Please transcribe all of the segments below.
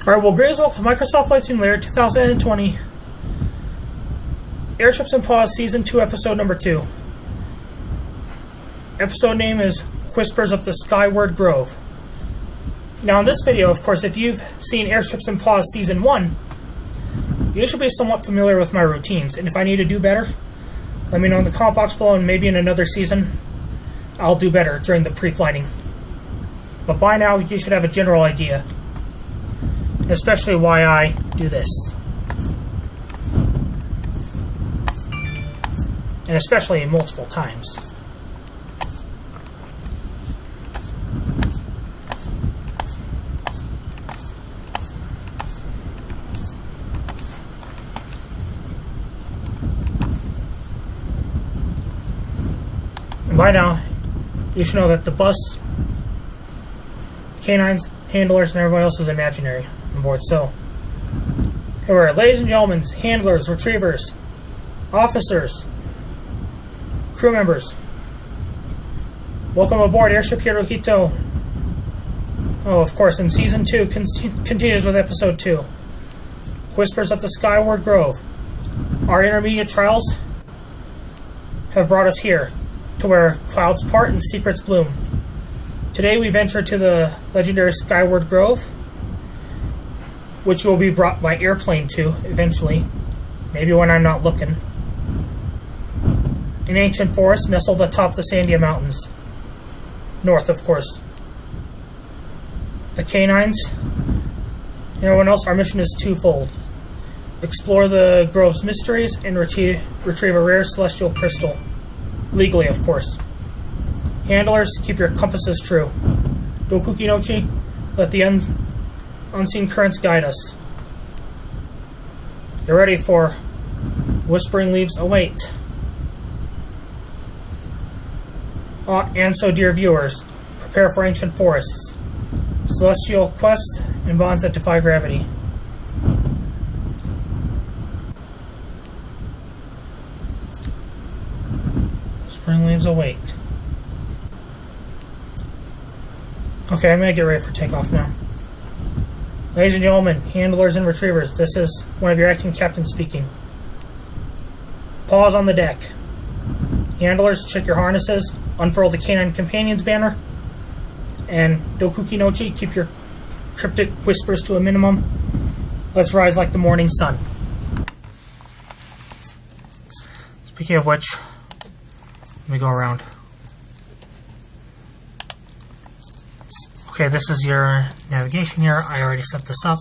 Alright, well, greetings, welcome to Microsoft Flight Simulator 2020 Airships and Paws Season 2, Episode Number 2. Episode name is Whispers of the Skyward Grove. Now, in this video, of course, if you've seen Airships and Paws Season 1, you should be somewhat familiar with my routines, and if I need to do better, let me know in the comment box below, and maybe in another season, I'll do better during the pre-flighting. But by now, you should have a general idea. Especially why I do this. And especially multiple times. And by now, you should know that the bus, canines, handlers, and everyone else is imaginary on board. So, here we are, ladies and gentlemen, handlers, retrievers, officers, crew members. Welcome aboard Airship Hirohito. Oh, of course, in Season 2 continues with Episode 2. Whispers of the Skyward Grove. Our intermediate trials have brought us here, to where clouds part and secrets bloom. Today we venture to the legendary Skyward Grove, which you will be brought by airplane to, eventually. Maybe when I'm not looking. An ancient forest nestled atop the Sandia Mountains. North, of course. The canines and everyone else, our mission is twofold. Explore the grove's mysteries and retrieve a rare celestial crystal. Legally, of course. Handlers, keep your compasses true. Dokukinotchi, let the unseen currents guide us. Get ready for Whispering Leaves Await. And so, dear viewers, prepare for ancient forests, celestial quests, and bonds that defy gravity. Whispering Leaves Await. Okay, I'm going to get ready for takeoff now. Ladies and gentlemen, handlers and retrievers, this is one of your acting captains speaking. Pause on the deck. Handlers, check your harnesses, unfurl the canine companions banner, and Dokukinotchi, keep your cryptic whispers to a minimum. Let's rise like the morning sun. Speaking of which, let me go around. Okay, this is your navigation here. I already set this up.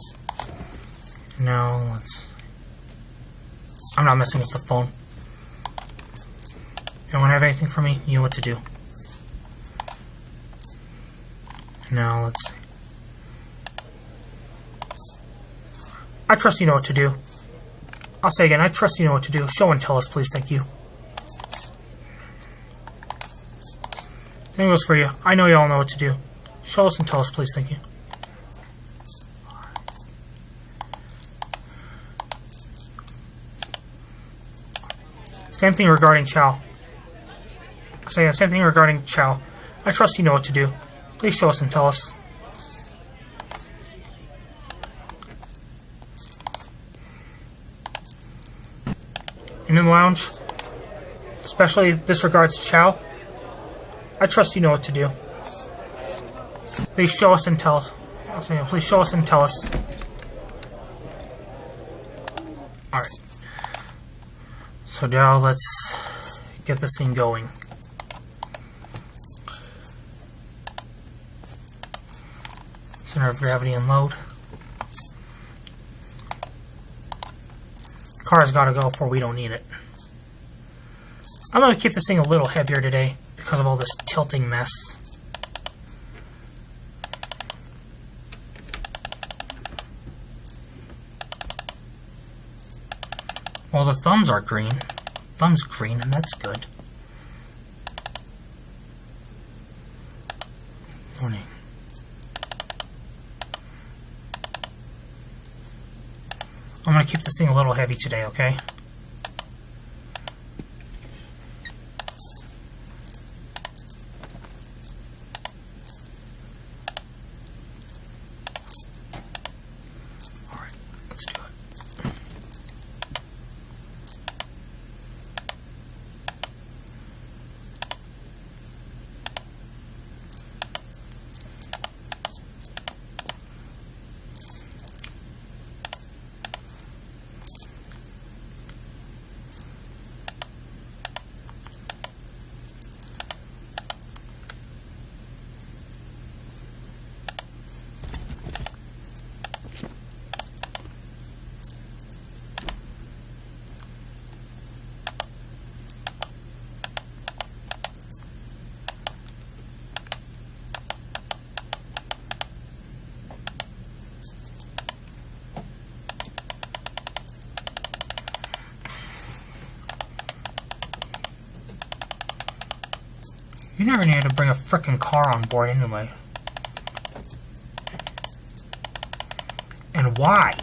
Now let's... I'm not messing with the phone. Anyone have anything for me? You know what to do. Now let's see. I trust you know what to do. I'll say again, I trust you know what to do. Show and tell us, please. Thank you. Same goes for you. I know you all know what to do. Show us and tell us, please. Thank you. Same thing regarding Chow. So yeah, same thing regarding Chow. I trust you know what to do. Please show us and tell us. And in the lounge, especially this regards Chow, I trust you know what to do. Please show us and tell us. Please show us and tell us. Alright. So now let's get this thing going. Center of gravity and load. Car's gotta go before we don't need it. I'm gonna keep this thing a little heavier today because of all this tilting mess. Well, the thumbs are green. Thumb's green, and that's good. Morning. I'm going to keep this thing a little heavy today, okay? You never needed to bring a frickin' car on board anyway. And why?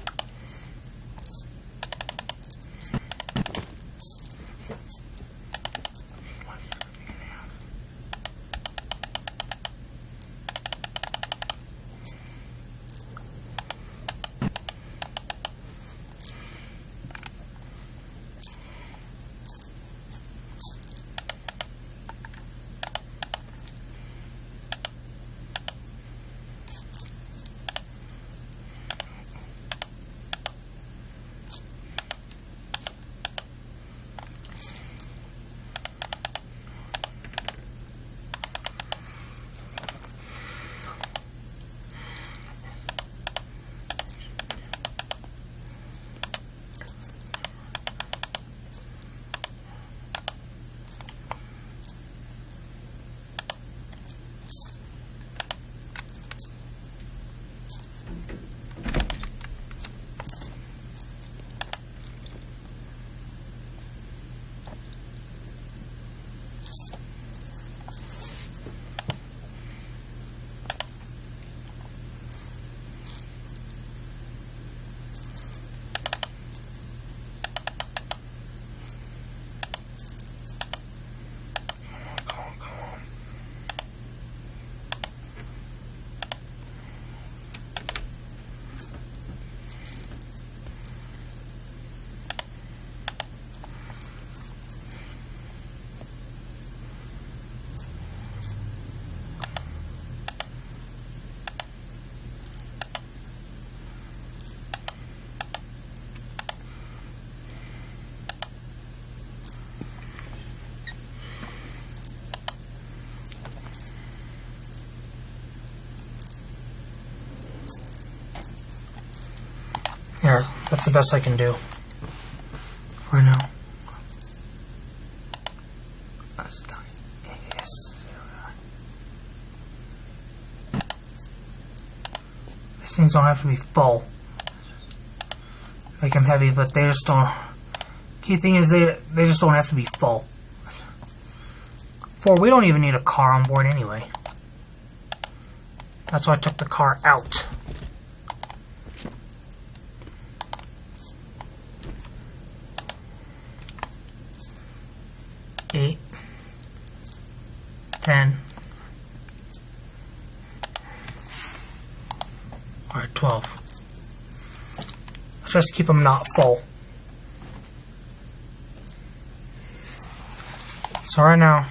Here, that's the best I can do for now. These things don't have to be full. Make them heavy, but they just don't. Key thing is they just don't have to be full. We don't even need a car on board anyway. That's why I took the car out. Eight, 10, alright, 12. Let's just keep them not full. So right now,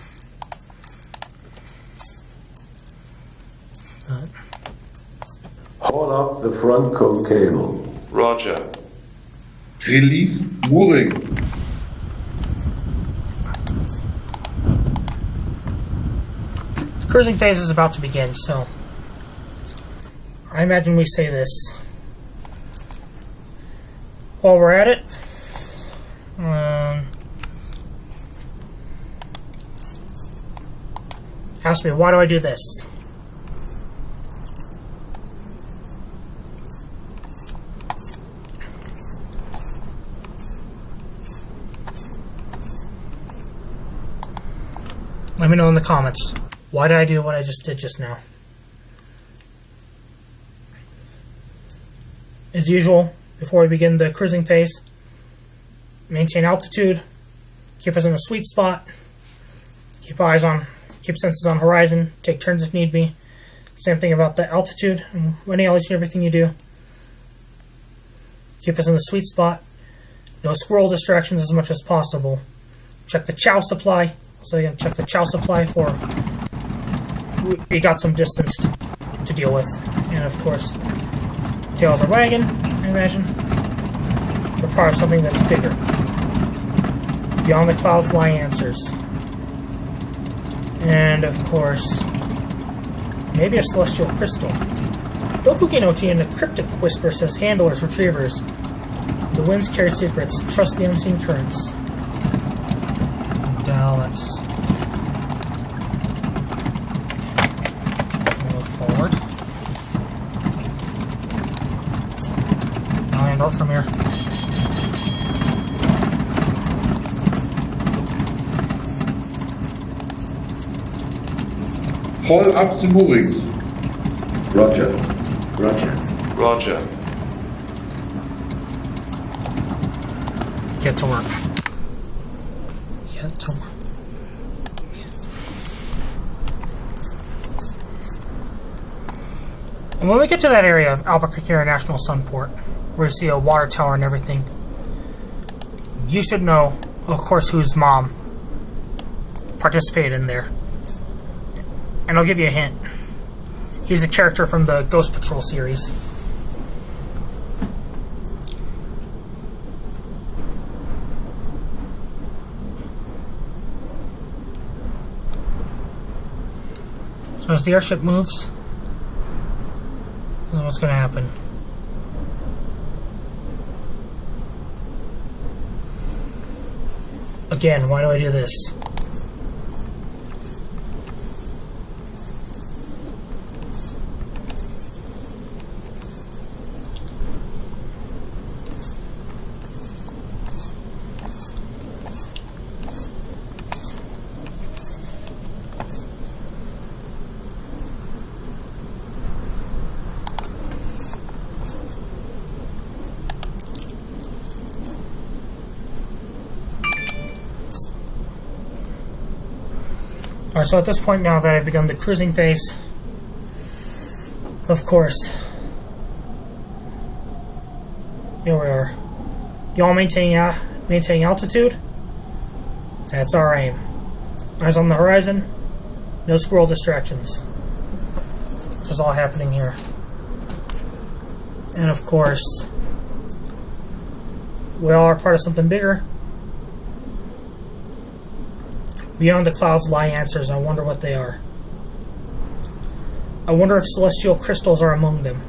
haul up the front coat cable. Roger. Release mooring. Cruising phase is about to begin, so I imagine we say this while we're at it. Ask me, why do I do this? Let me know in the comments. Why did I do what I just did just now? As usual, before we begin the cruising phase, maintain altitude, keep us in a sweet spot, keep senses on horizon, take turns if need be. Same thing about the altitude and any altitude, everything you do. Keep us in the sweet spot. No squirrel distractions as much as possible. Check the chow supply. So you can check the chow supply for. We got some distance to deal with, and of course, tails are wagging. I imagine we're part of something that's bigger. Beyond the clouds lie answers, and of course, maybe a celestial crystal. Dokukinotchi in a cryptic whisper says, "Handlers, retrievers. The winds carry secrets. Trust the unseen currents." Now let's move forward. I'll hand out from here. Haul up the moorings. Roger. Roger. Roger. Get to work. Get to work. And when we get to that area of Albuquerque International Sunport, where you see a water tower and everything, you should know, of course, whose mom participated in there. And I'll give you a hint. He's a character from the Ghost Patrol series. So as the airship moves, this is what's going to happen. Again, why do I do this? Alright, so at this point now that I've begun the cruising phase, of course, here we are. Y'all maintaining altitude? That's our aim. Eyes on the horizon, no squirrel distractions. This is all happening here. And of course, we all are part of something bigger. Beyond the clouds lie answers, I wonder what they are. I wonder if celestial crystals are among them.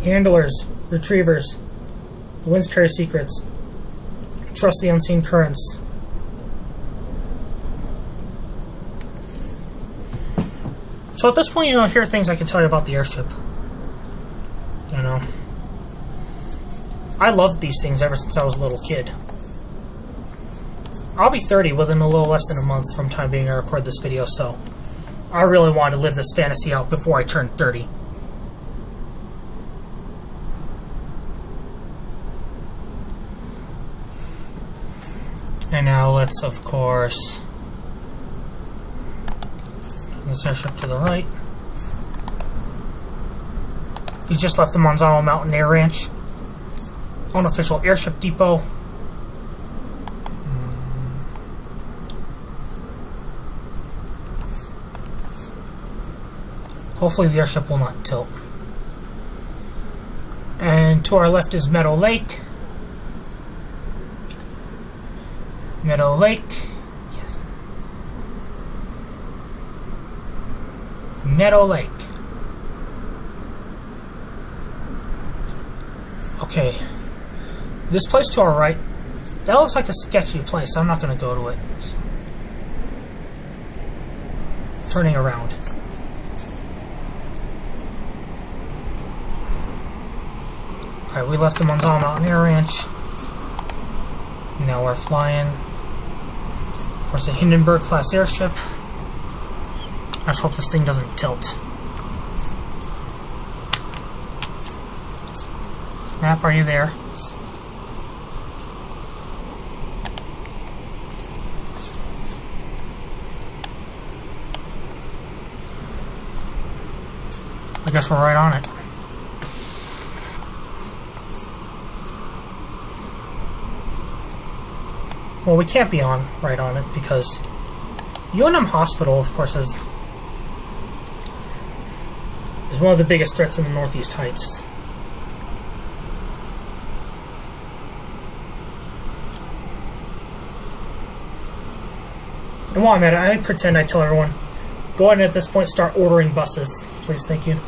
Handlers, retrievers, the winds carry secrets. Trust the unseen currents. So at this point, here are things I can tell you about the airship. I loved these things ever since I was a little kid. I'll be 30 within a little less than a month from time being I record this video, so I really wanted to live this fantasy out before I turned 30. And now let's, of course, this airship to the right. We just left the Manzano Mountain Air Ranch. Unofficial airship depot. Hopefully the airship will not tilt. And to our left is Meadow Lake. Meadow Lake. Yes. Meadow Lake. Okay. This place to our right, that looks like a sketchy place. I'm not going to go to it. Turning around. Alright, we left the Manzano Mountain Air Ranch. Now we're flying. Of course, a Hindenburg class airship. I just hope this thing doesn't tilt. Map, are you there? I guess we're right on it. Well, we can't be right on it because UNM Hospital, of course, is one of the biggest threats in the Northeast Heights. And while I'm at it, I pretend I tell everyone, go ahead and at this point start ordering buses. Please, thank you.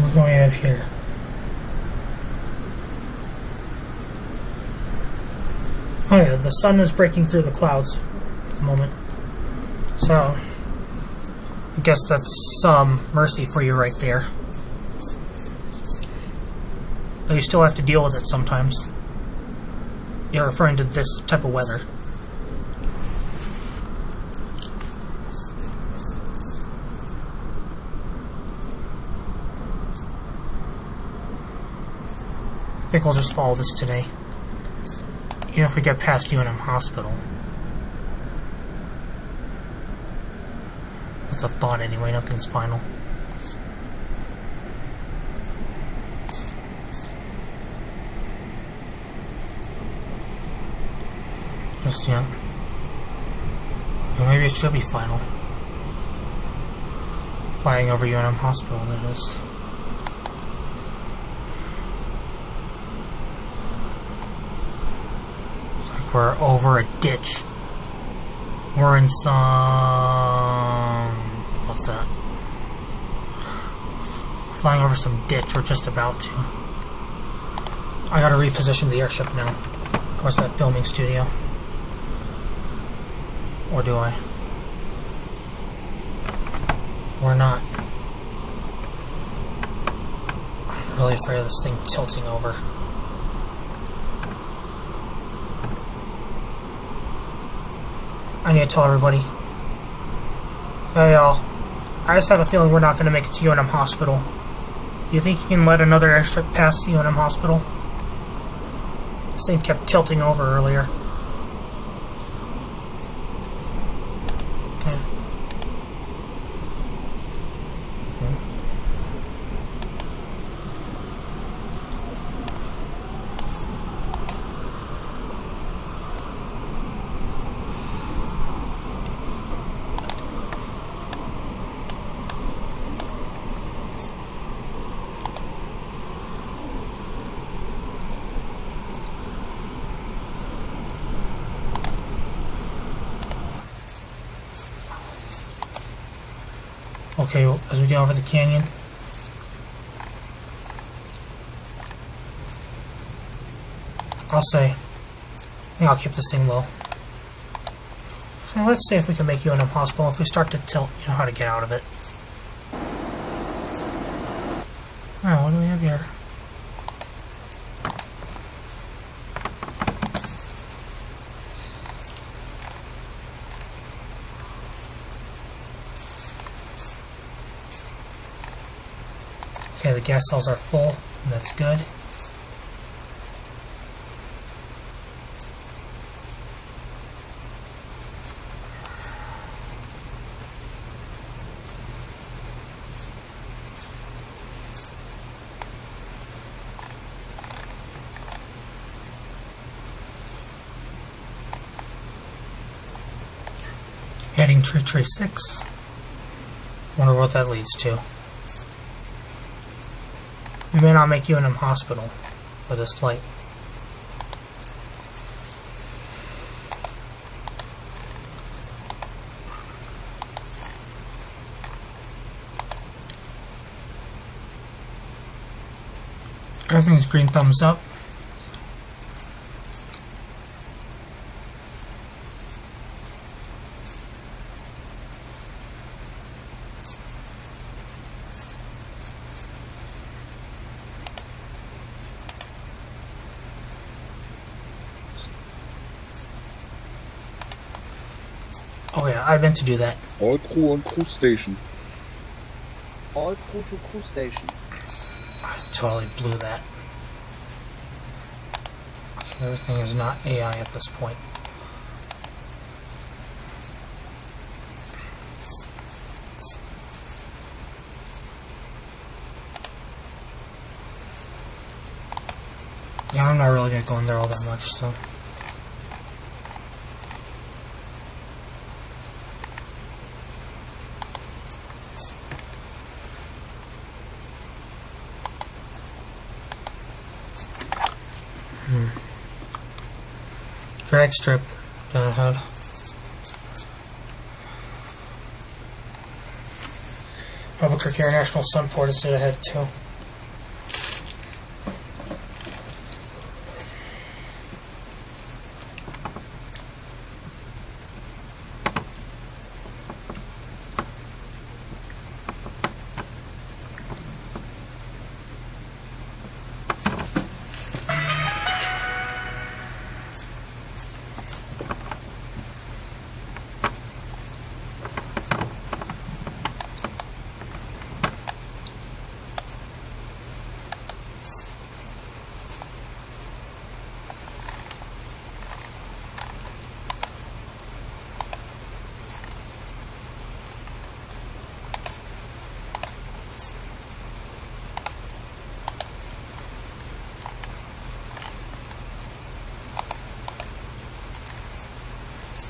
What do we have here? Oh yeah, the sun is breaking through the clouds at the moment. So, I guess that's some mercy for you right there. But you still have to deal with it sometimes. You're referring to this type of weather. I think we'll just follow this today. Even if we get past UNM Hospital. That's a thought anyway, nothing's final. Just yet. Or maybe it should be final. Flying over UNM Hospital, that is. It's like we're over a ditch. We're in some... what's that? Flying over some ditch, we're just about to. I gotta reposition the airship now. Of course, that filming studio. Or do I? Or not? I'm really afraid of this thing tilting over. I need to tell everybody. Hey y'all. I just have a feeling we're not going to make it to UNM Hospital. You think you can let another airship pass UNM Hospital? This thing kept tilting over earlier. Okay. Okay, well, as we get over the canyon, I'll say, I think I'll keep this thing low. So let's see if we can make UNM Hospital. If we start to tilt, you know how to get out of it. Alright, what do we have here? Okay, the gas cells are full, and that's good. Heading tree 6. Wonder what that leads to. We may not make UNM Hospital for this flight. Everything's green thumbs up. Oh yeah, I meant to do that. All crew on cruise station. All crew to crew station. I totally blew that. Everything is not AI at this point. Yeah, I'm not really gonna go in there all that much, so. Drag strip down ahead. Albuquerque International Sunport is dead ahead too.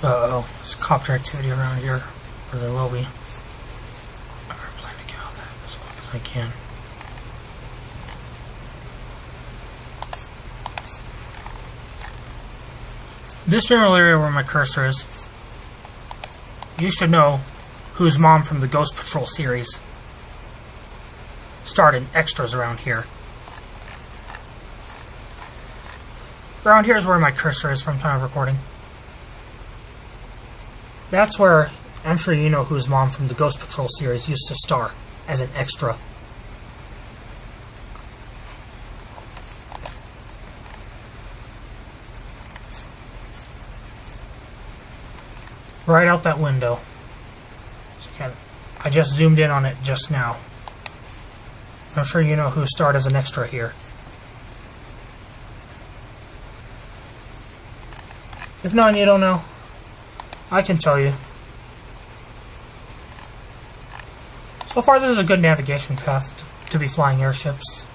Uh-oh. There's copter activity around here. Or there will be. I plan to get out of that as quick as I can. This general area where my cursor is, you should know whose mom from the Ghost Patrol series starred in extras around here. Around here is where my cursor is from time of recording. That's where, I'm sure you know whose mom from the Ghost Patrol series used to star as an extra. Right out that window. I just zoomed in on it just now. I'm sure you know who starred as an extra here. If not, and you don't know, I can tell you. So far, this is a good navigation path to be flying airships.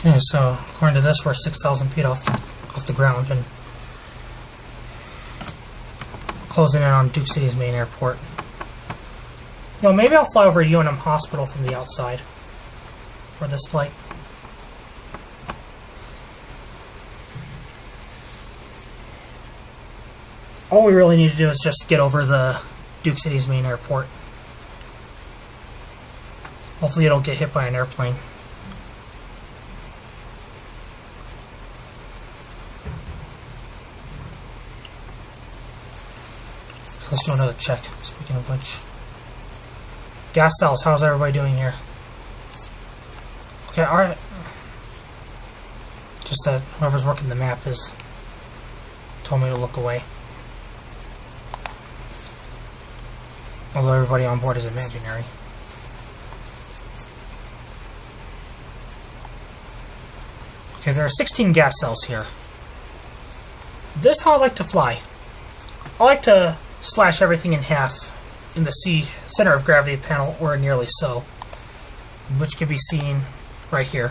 Okay, so according to this, we're 6,000 feet off the ground and closing in on Duke City's main airport. You know, maybe I'll fly over UNM Hospital from the outside for this flight. All we really need to do is just get over the Duke City's main airport. Hopefully it'll get hit by an airplane. Let's do another check, speaking of which. Gas cells, how's everybody doing here? Okay, alright. Just that whoever's working the map is told me to look away. Although everybody on board is imaginary. Okay, there are 16 gas cells here. This is how I like to fly. I like to slash everything in half in the center of gravity panel, or nearly so, which can be seen right here.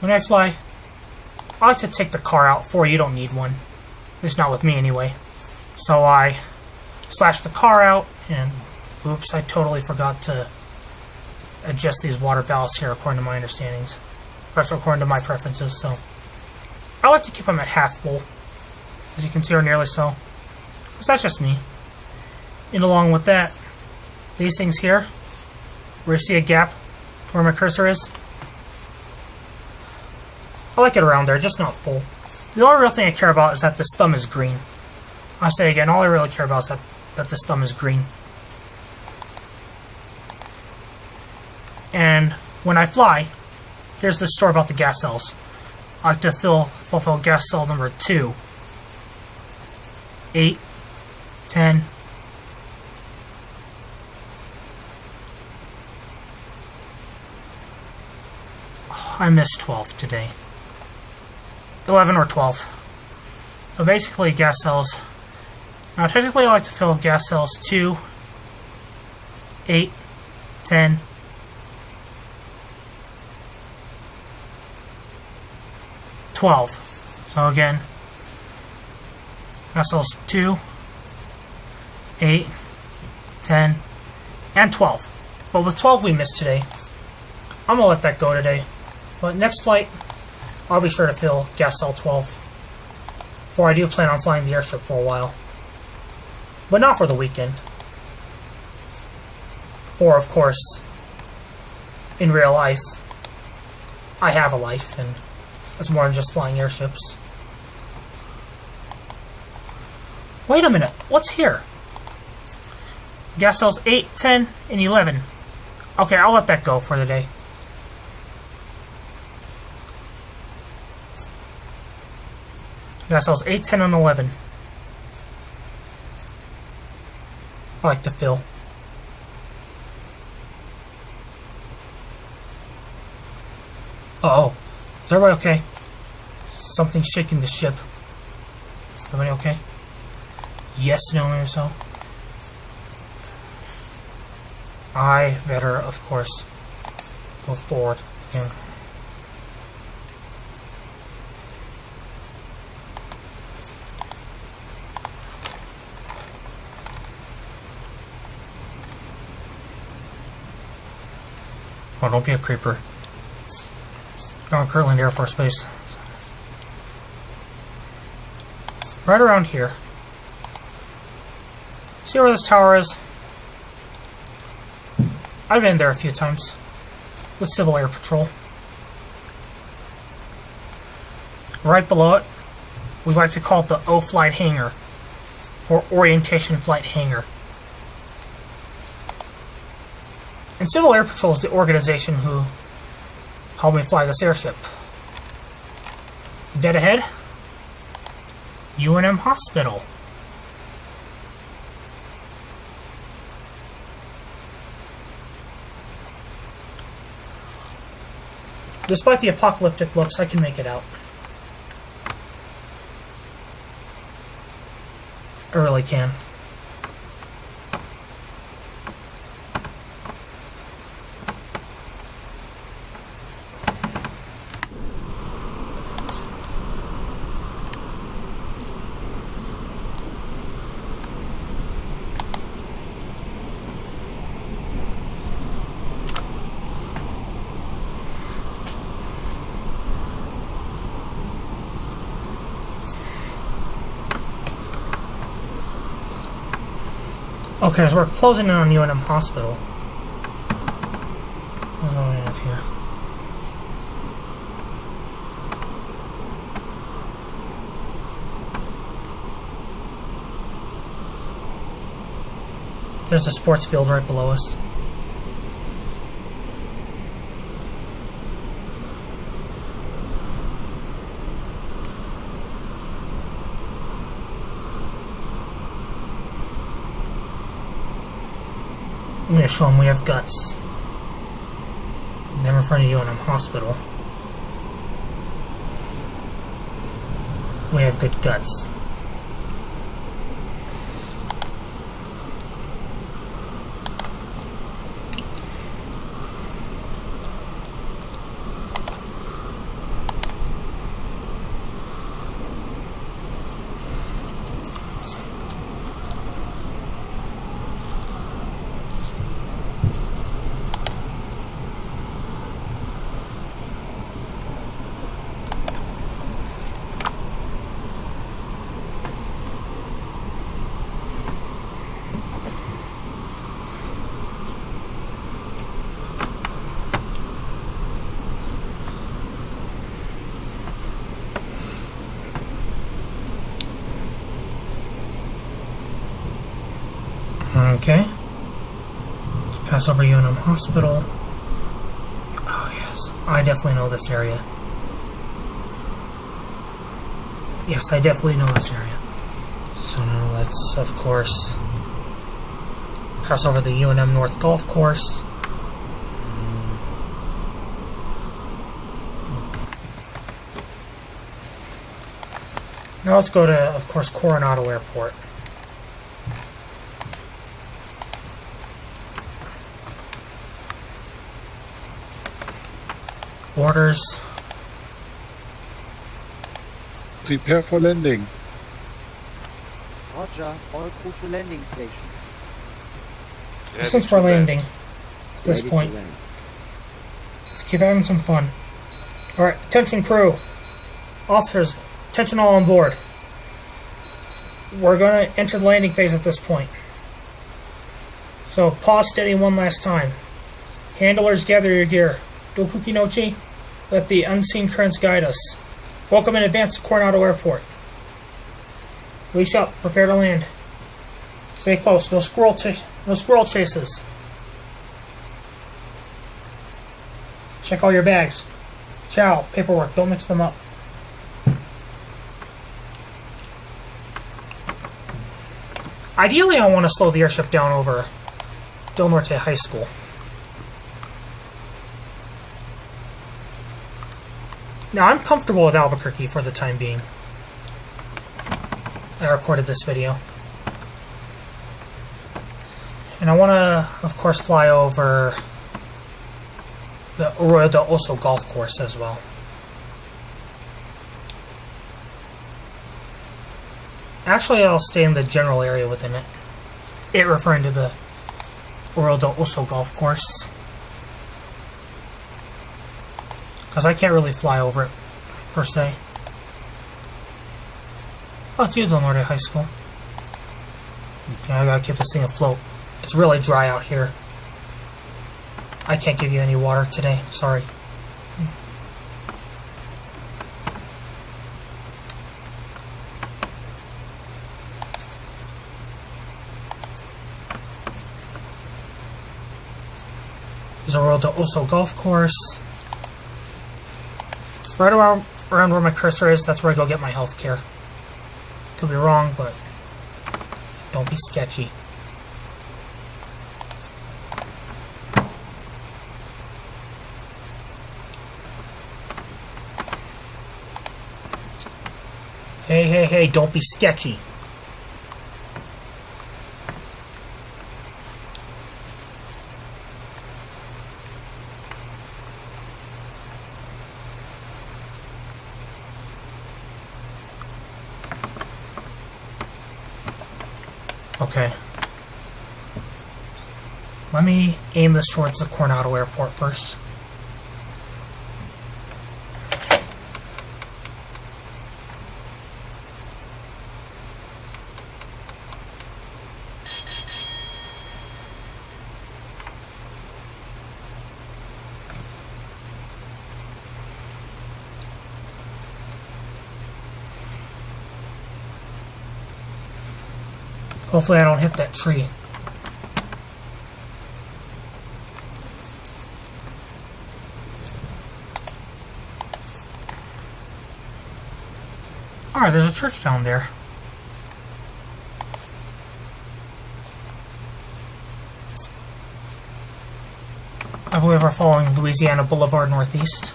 When I fly, I like to take the car out for you don't need one. At least not with me anyway. So I slash the car out, and oops, I totally forgot to adjust these water ballasts here according to my understandings. That's according to my preferences, so I like to keep them at half full, as you can see, or nearly so. Because that's just me. And along with that, these things here, where you see a gap where my cursor is, I like it around there, just not full. The only real thing I care about is that this thumb is green. I'll say again, all I really care about is that this thumb is green. And when I fly, here's the story about the gas cells. I like to fulfill gas cell number 2, 8, 10, I missed 12 today. 11 or 12. So basically gas cells. Now technically I like to fill gas cells 2, 8, 10, 12. So again, gas cells 2, 8, 10, and 12. But with 12 we missed today. I'm gonna let that go today. But next flight, I'll be sure to fill gas cell 12. For I do plan on flying the airship for a while. But not for the weekend. For, of course, in real life, I have a life, and it's more than just flying airships. Wait a minute, what's here? Gas cells 8, 10, and 11. Okay, I'll let that go for the day. Gas cells 8, 10, and 11. I like to fill. Uh-oh. Is everybody okay? Something's shaking the ship. Everybody okay? Yes, no, maybe so. I better, of course, move forward again. Oh, don't be a creeper. You're on Kirtland Air Force Base. Right around here. See where this tower is? I've been there a few times with Civil Air Patrol. Right below it, we like to call it the O Flight Hangar, for Orientation Flight Hangar. And Civil Air Patrol is the organization who helped me fly this airship. Dead ahead, UNM Hospital. Despite the apocalyptic looks, I can make it out. I really can. Okay, so we're closing in on UNM Hospital. What do we have here? There's a sports field right below us. I'm going to show them we have guts. Then we're in front of UNM Hospital. We have good guts. Okay. Let's pass over UNM Hospital. Oh, yes. I definitely know this area. Yes, I definitely know this area. So now let's, of course, pass over the UNM North Golf Course. Now let's go to, of course, Coronado Airport. Orders. Prepare for landing. Roger, all crew to landing station. Since we're landing at this Ready point, to land. let's keep having some fun. Alright, attention crew. Officers, attention all on board. We're going to enter the landing phase at this point. So pause steady one last time. Handlers, gather your gear. Dokukinotchi, let the unseen currents guide us. Welcome in advance to Coronado Airport. Leash up, prepare to land. Stay close, no squirrel No squirrel chases. Check all your bags. Chow, paperwork, don't mix them up. Ideally, I want to slow the airship down over Del Norte High School. Now, I'm comfortable with Albuquerque for the time being. I recorded this video. And I want to, of course, fly over the Arroyo del Oso golf course as well. Actually, I'll stay in the general area within it. It referring to the Arroyo del Oso golf course. Because I can't really fly over it, per se. Oh, it's you, Del Norte High School. Okay, I gotta keep this thing afloat. It's really dry out here. I can't give you any water today, sorry. There's a Arroyo del Oso golf course. Right around where my cursor is, that's where I go get my health care. Could be wrong, but don't be sketchy. Hey, don't be sketchy. Okay. Let me aim this towards the Coronado Airport first. Hopefully I don't hit that tree. Alright, there's a church down there. I believe we're following Louisiana Boulevard Northeast.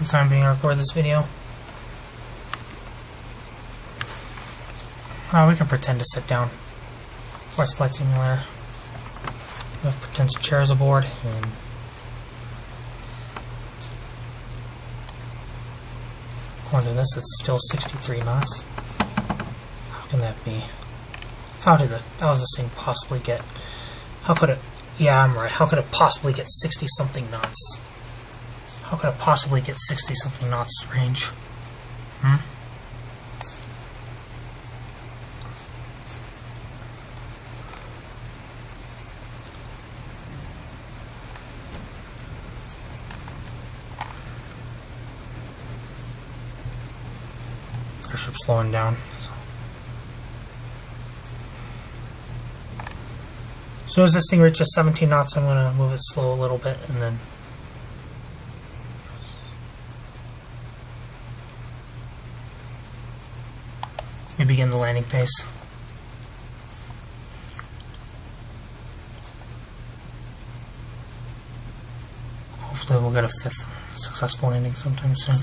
The time being I record this video. Oh, we can pretend to sit down. Force Flight Simulator. We have potential chairs aboard, and according to this, it's still 63 knots. How can that be? How does this thing possibly get? How could it? Yeah, I'm right. How could it possibly get 60-something knots? How could it possibly get 60-something knots range? Airship slowing down. So. As soon as this thing reaches 17 knots, I'm going to move it slow a little bit, and then we begin the landing phase. Hopefully we'll get a 5th successful landing sometime soon.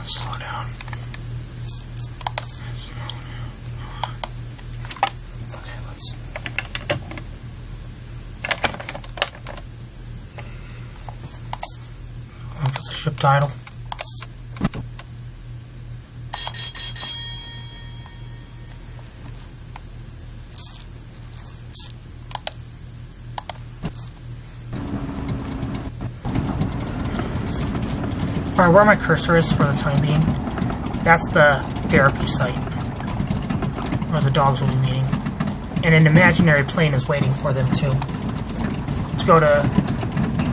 Slow down. Okay, let's Ship title. Alright, where my cursor is for the time being, that's the therapy site where the dogs will be meeting. And an imaginary plane is waiting for them to go to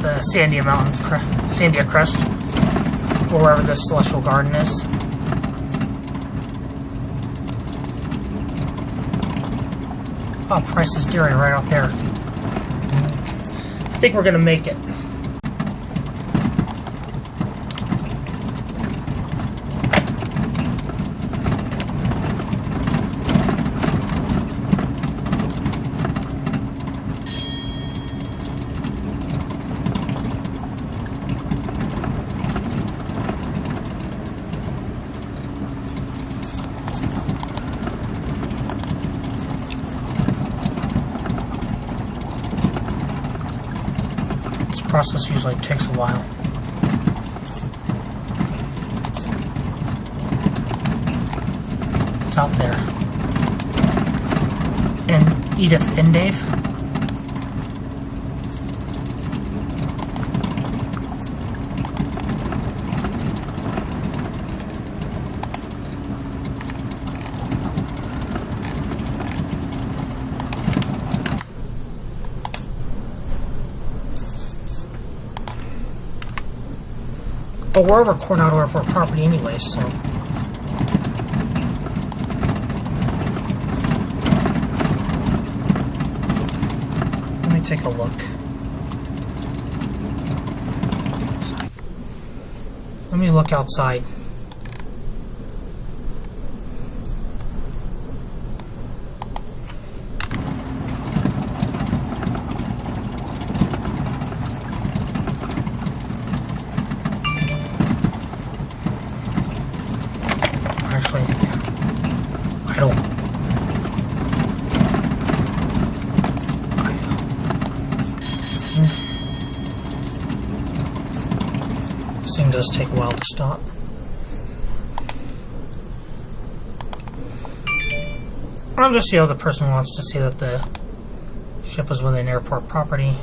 the Sandia Mountains, Sandia Crest, or wherever the Celestial Garden is. Oh, Price's Dairy right out there. I think we're gonna make it. Process usually takes a while. It's out there. And Edith and Dave. But we're over Coronado Airport property anyway, so... Let me take a look. Let me look outside. This thing does take a while to stop. I'm just the other person who wants to see that the ship is within airport property.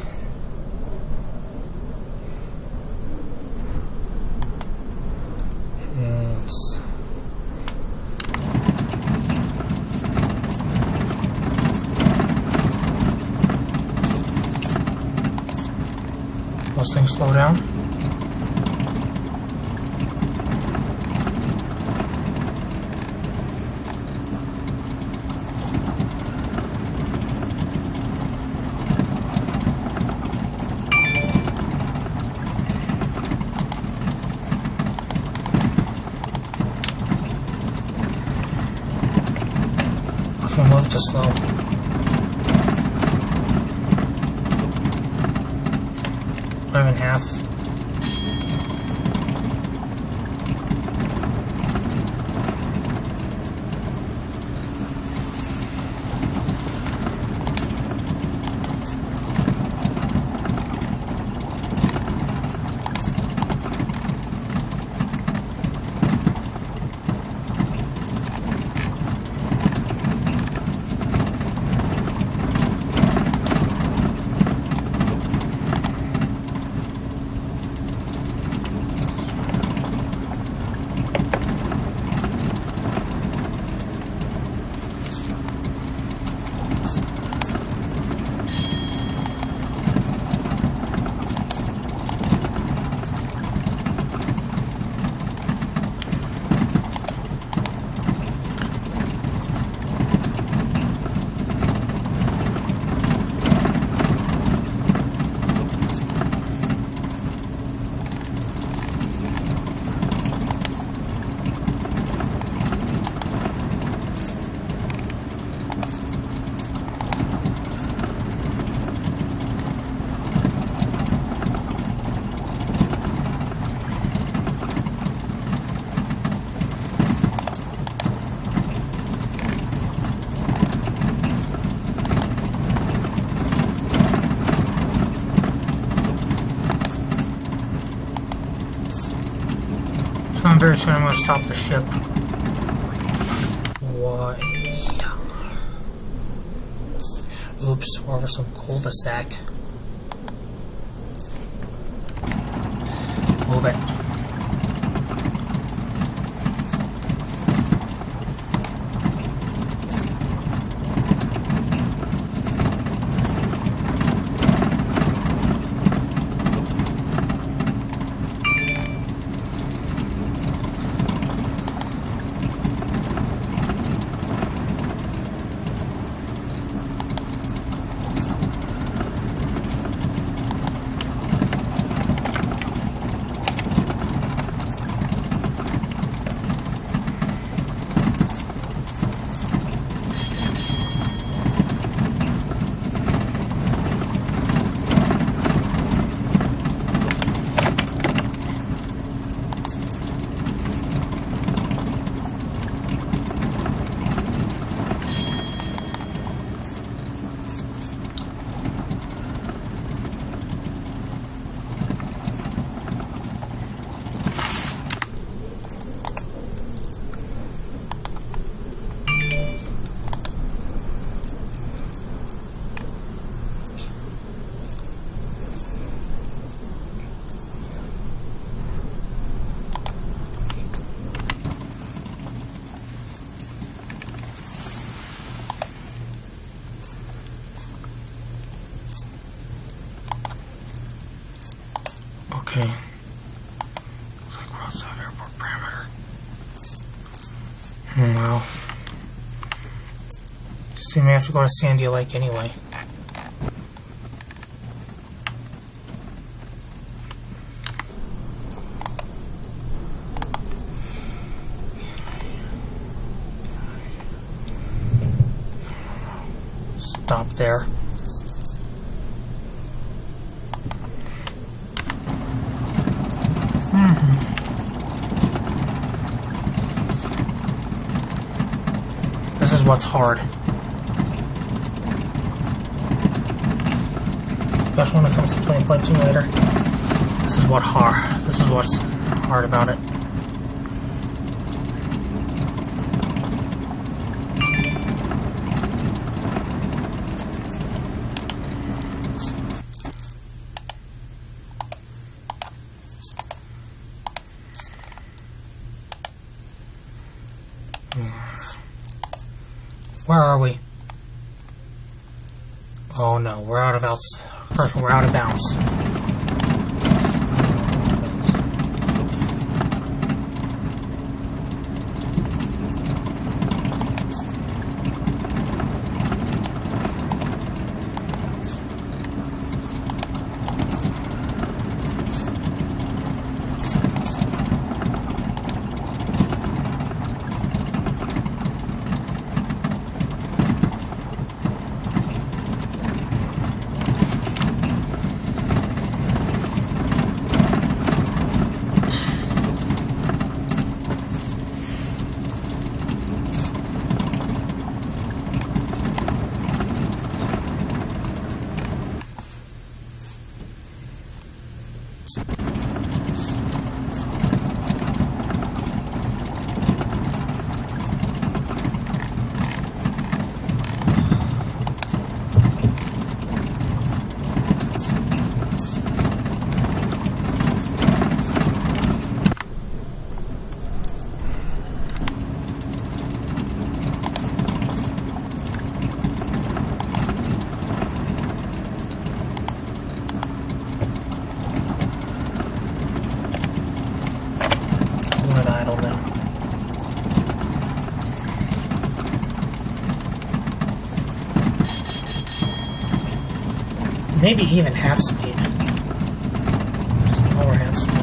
Those things slow down. I'll move to slow. Not even half. very soon I'm going to stop the ship. What? Yeah. Oops, we're over some cul-de-sac. Move it. Okay. Looks like we're outside airport parameter. Well. Just may have to go to Sandia Lake anyway. Stop there. This is what's hard. Especially when it comes to playing Flight Simulator. This is what's hard about it. Where are we? Oh no, we're out of bounds. Maybe even half speed. Smaller half speed.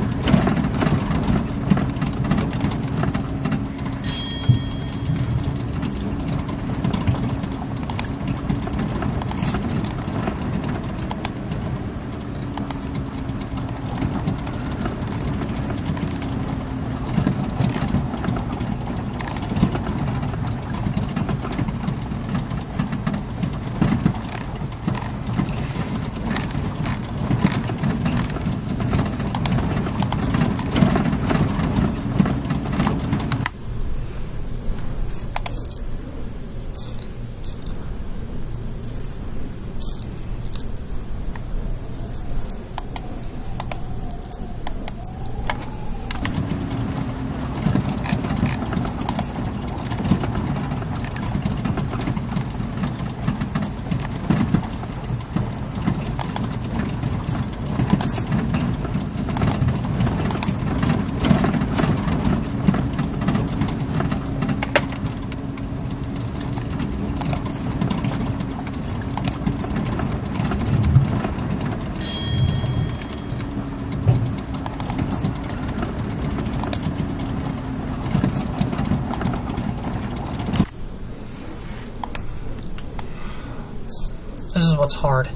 what's hard,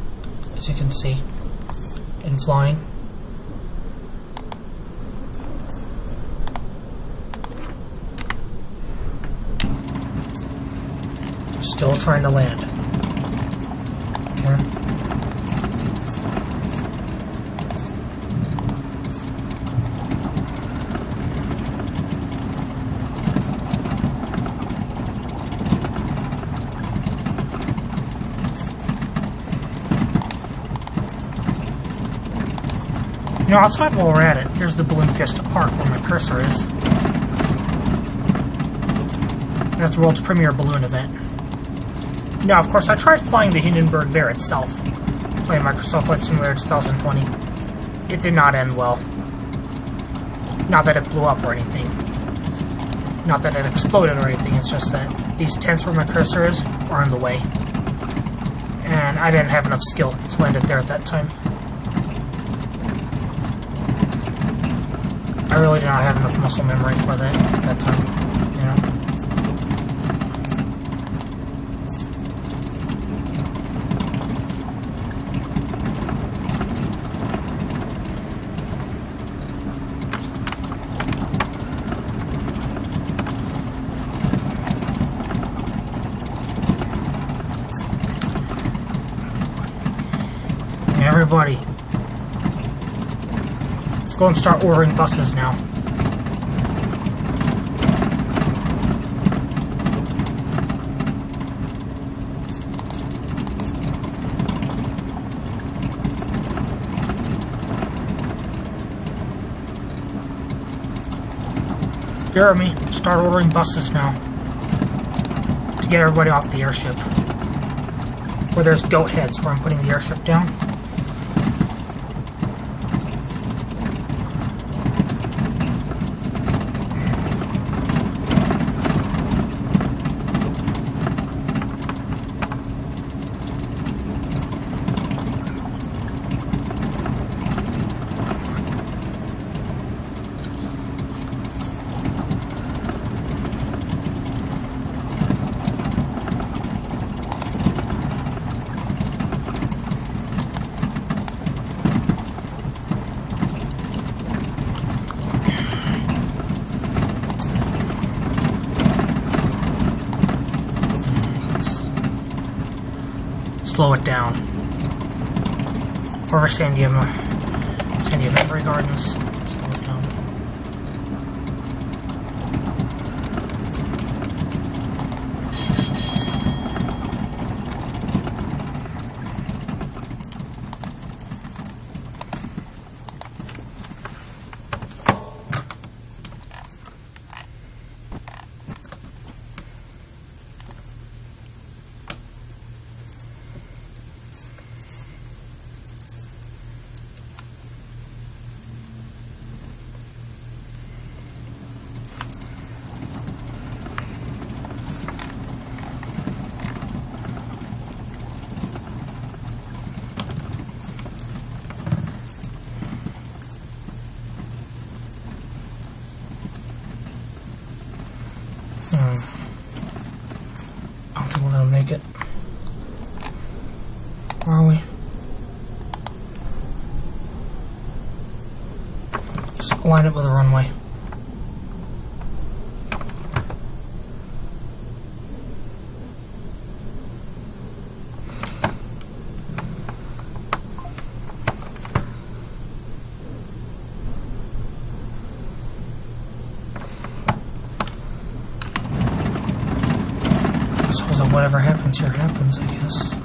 as you can see, in flying. Still trying to land. Okay. You know, outside while we're at it, here's the Balloon Fiesta Park where my cursor is. That's the world's premier balloon event. Now, of course, I tried flying the Hindenburg there itself, playing Microsoft Flight Simulator 2020. It did not end well. Not that it blew up or anything. Not that it exploded or anything, it's just that these tents where my cursor is are in the way. And I didn't have enough skill to land it there at that time. I really did not have enough muscle memory for that at that time, you know. Everybody, go and start ordering buses now. Hear me? Start ordering buses now to get everybody off the airship. Where there's goat heads, where I'm putting the airship down. Slow it down. Over Sandia Memory Gardens. Slow it down. I don't think we're gonna make it. Where are we? Just align it with the runway. Whatever happens here happens, I guess.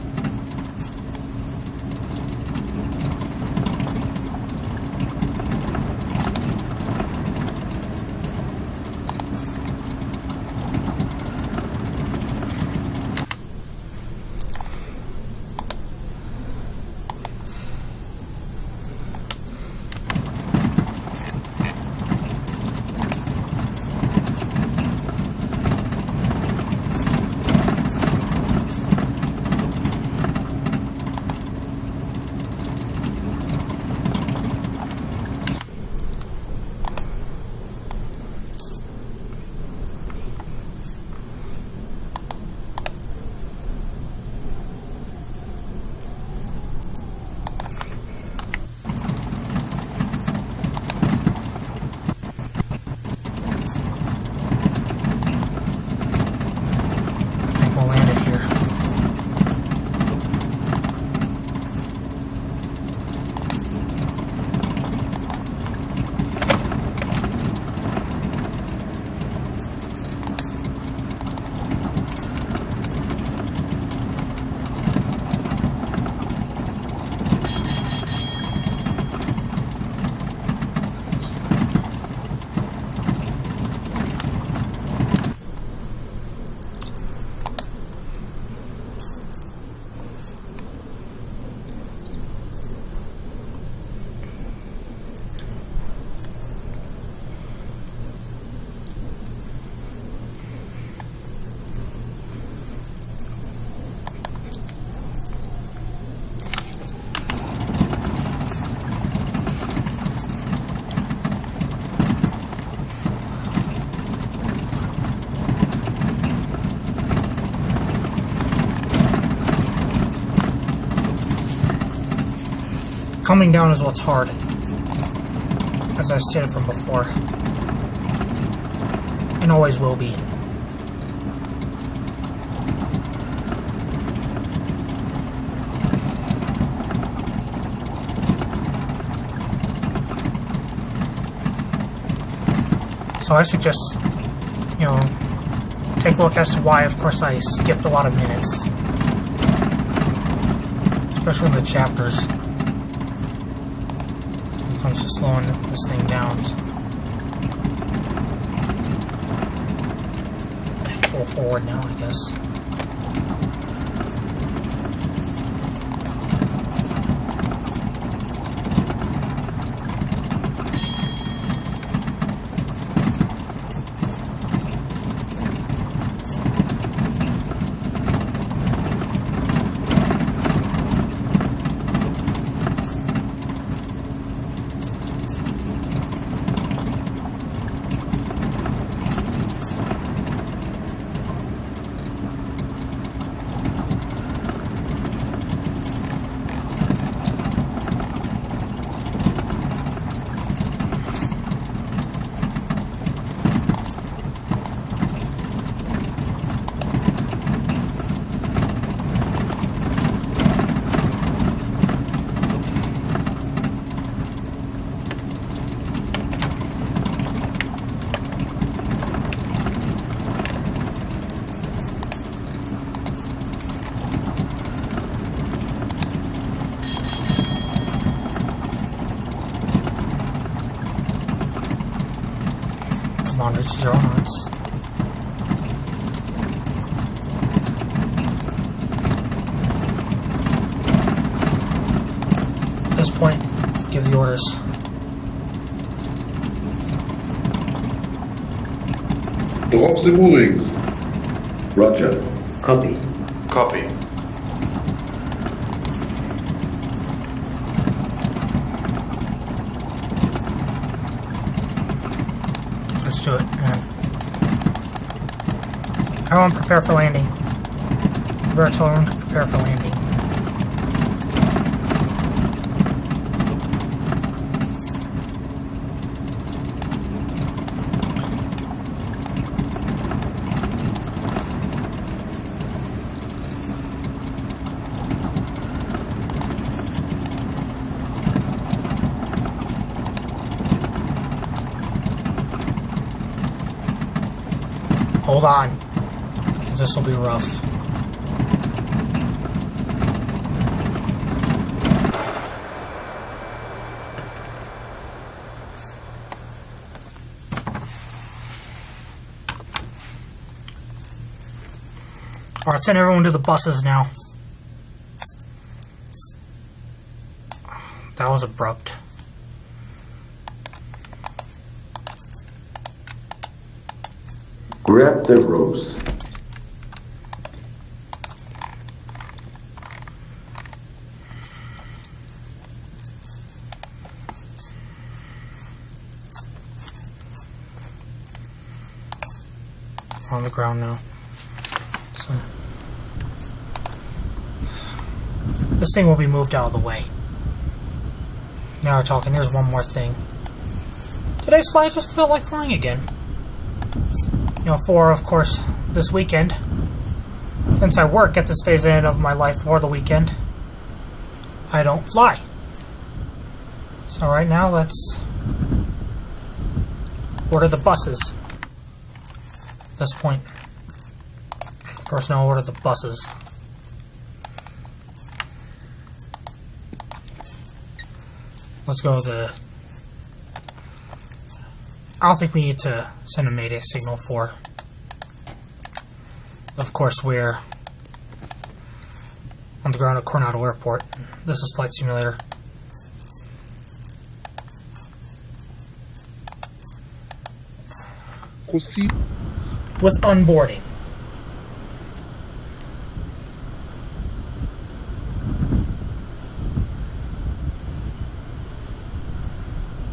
Coming down is what's hard, as I've stated from before, and always will be. So I suggest, take a look as to why, of course, I skipped a lot of minutes, especially in the chapters. When it comes to slowing this thing down. Pull forward now, I guess. Come on, it's 0 knots. At this point, give the orders. Drop the moorings. Roger. Copy. Copy. Let's do it. Everyone prepare for landing. Better tell everyone to prepare for landing. Hold on. This will be rough. Alright, send everyone to the buses now. That was abrupt. Grab the ropes. On the ground now. So this thing will be moved out of the way. Now we're talking. Here's one more thing. Today's flight just felt like flying again. For, of course, this weekend. Since I work at this phase end of my life for the weekend, I don't fly. So right now, let's order the buses. At this point, personnel order the buses. Let's go to the... I don't think we need to send a mayday signal for. Of course, we're on the ground at Coronado Airport. This is Flight Simulator. Proceed. With unboarding.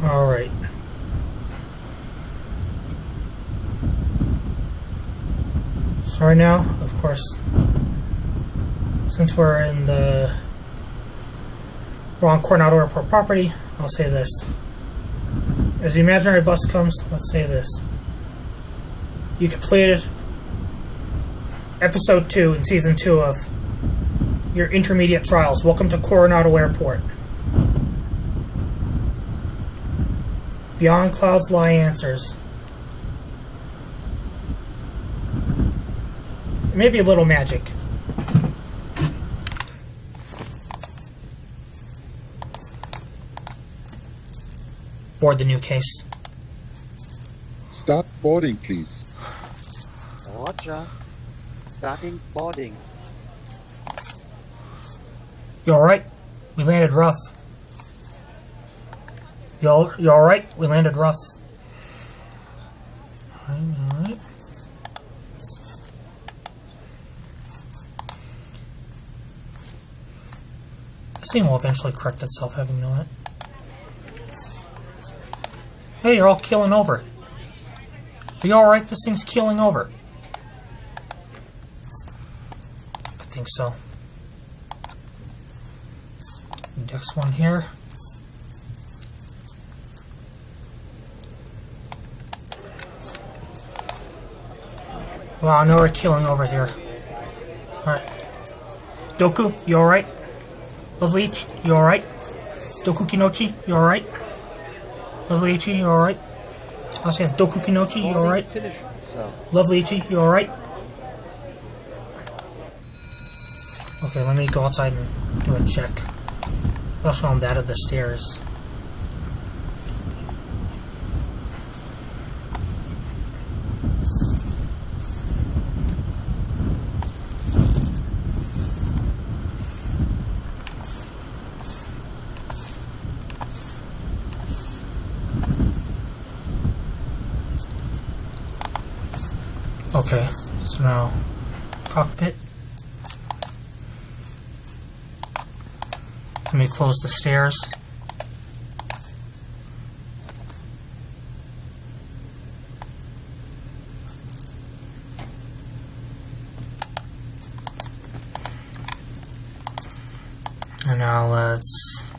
Alright. So right now, of course, since we're in the We're on Coronado Airport property. I'll say this. As the imaginary bus comes, let's say this. You completed episode 2 in season 2 of your intermediate trials. Welcome to Coronado Airport. Beyond clouds lie answers. Maybe a little magic. Board the new case. Start boarding, please. Roger. Starting boarding. You alright? We landed rough. You alright? We landed rough. Alright. This thing will eventually correct itself, having known it. Hey, you're all keeling over. Are you alright? This thing's keeling over. I think so. Next one here. Wow, I know we're keeling over here. Alright. Doku, you alright? Lovely Ichi, you alright? Dokukinotchi, you alright? Lovely Ichi, you alright? I was saying, Dokukinotchi, you alright? Finish, so. Lovely Ichi, you alright? Okay, let me go outside and do a check. I'll show him that at the stairs. Okay, so now cockpit. Let me close the stairs. And now let's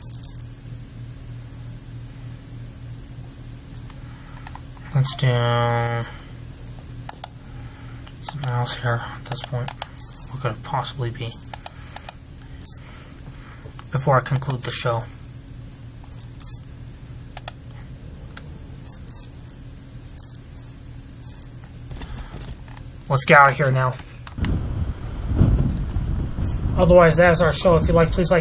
do something else here at this point. What could it possibly be? Before I conclude the show. Let's get out of here now. Otherwise, that is our show. If you like, please like.